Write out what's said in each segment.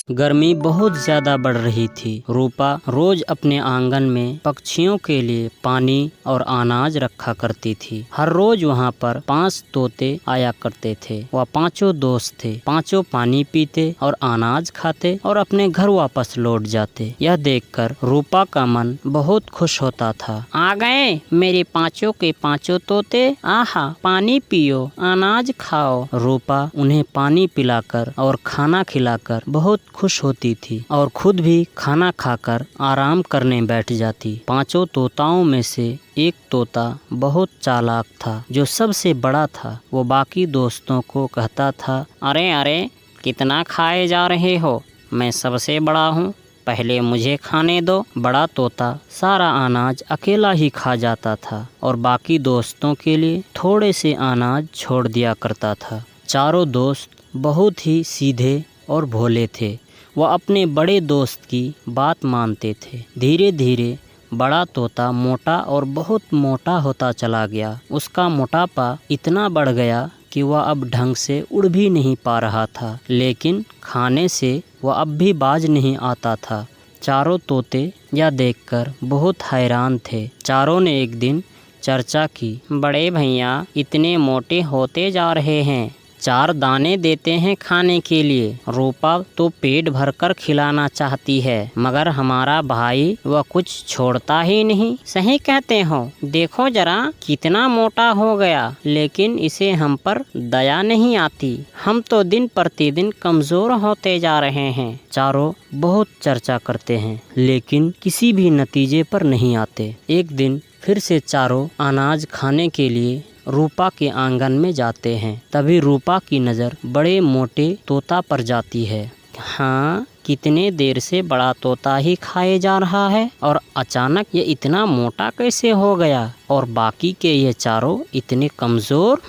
गर्मी बहुत ज्यादा बढ़ रही थी। रूपा रोज अपने आंगन में पक्षियों के लिए पानी और अनाज रखा करती थी। हर रोज वहाँ पर 5 तोते आया करते थे। वह 5 दोस्त थे। 5 पानी पीते और अनाज खाते और अपने घर वापस लौट जाते। यह देखकर रूपा का मन बहुत खुश होता था। आ गए मेरे 5 के 5 तोते, आहा पानी पियो, अनाज खाओ। रूपा उन्हें पानी पिलाकर और खाना खिलाकर बहुत खुश होती थी और खुद भी खाना खाकर आराम करने बैठ जाती। 5 तोताओं में से एक तोता बहुत चालाक था, जो सबसे बड़ा था। वो बाकी दोस्तों को कहता था, अरे अरे कितना खाए जा रहे हो, मैं सबसे बड़ा हूँ, पहले मुझे खाने दो। बड़ा तोता सारा अनाज अकेला ही खा जाता था और बाकी दोस्तों के लिए थोड़े से अनाज छोड़ दिया करता था। चारों दोस्त बहुत ही सीधे और भोले थे। वह अपने बड़े दोस्त की बात मानते थे। धीरे धीरे बड़ा तोता मोटा और बहुत मोटा होता चला गया। उसका मोटापा इतना बढ़ गया कि वह अब ढंग से उड़ भी नहीं पा रहा था, लेकिन खाने से वह अब भी बाज नहीं आता था। चारों तोते यह देखकर बहुत हैरान थे। चारों ने एक दिन चर्चा की, बड़े भैया इतने मोटे होते जा रहे हैं, 4 दाने देते हैं खाने के लिए। रूपा तो पेट भरकर खिलाना चाहती है, मगर हमारा भाई वह कुछ छोड़ता ही नहीं। सही कहते हो, देखो जरा कितना मोटा हो गया, लेकिन इसे हम पर दया नहीं आती। हम तो दिन प्रतिदिन कमजोर होते जा रहे हैं। चारों बहुत चर्चा करते हैं, लेकिन किसी भी नतीजे पर नहीं आते। एक दिन फिर से चारों अनाज खाने के लिए रूपा के आंगन में जाते हैं। तभी रूपा की नज़र बड़े मोटे तोता पर जाती है। हाँ, कितने देर से बड़ा तोता ही खाए जा रहा है और अचानक ये इतना मोटा कैसे हो गया, और बाकी के ये चारों इतने कमजोर।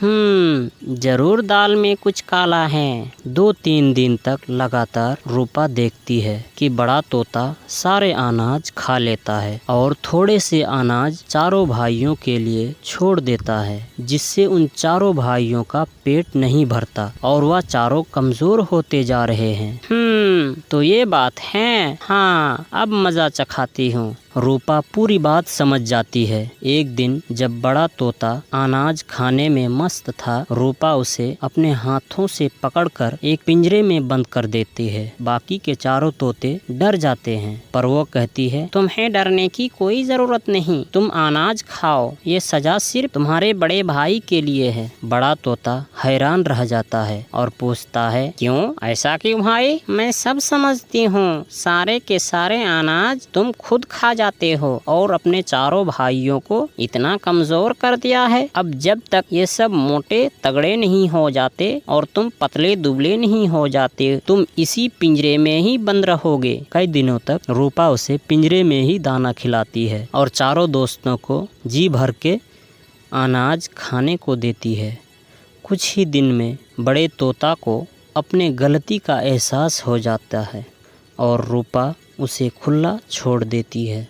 जरूर दाल में कुछ काला है। 2-3 दिन तक लगातार रूपा देखती है कि बड़ा तोता सारे अनाज खा लेता है और थोड़े से अनाज चारों भाइयों के लिए छोड़ देता है, जिससे उन चारों भाइयों का पेट नहीं भरता और वह चारों कमजोर होते जा रहे हैं। तो ये बात है। हाँ, अब मजा चखाती हूँ। रूपा पूरी बात समझ जाती है। एक दिन जब बड़ा तोता अनाज खाने में मस्त था, रूपा उसे अपने हाथों से पकड़कर एक पिंजरे में बंद कर देती है। बाकी के चारों तोते डर जाते हैं, पर वो कहती है, तुम्हें डरने की कोई जरूरत नहीं, तुम अनाज खाओ, ये सजा सिर्फ तुम्हारे बड़े भाई के लिए है। बड़ा तोता हैरान रह जाता है और पूछता है, क्यों, ऐसा क्यों भाई? मैं सब समझती हूँ, सारे के सारे अनाज तुम खुद खा जाते हो और अपने चारों भाइयों को इतना कमजोर कर दिया है। अब जब तक ये सब मोटे तगड़े नहीं हो जाते और तुम पतले दुबले नहीं हो जाते, तुम इसी पिंजरे में ही बंद रहोगे। कई दिनों तक रूपा उसे पिंजरे में ही दाना खिलाती है और चारों दोस्तों को जी भर के अनाज खाने को देती है। कुछ ही दिन में बड़े तोता को अपने गलती का एहसास हो जाता है और रूपा उसे खुला छोड़ देती है।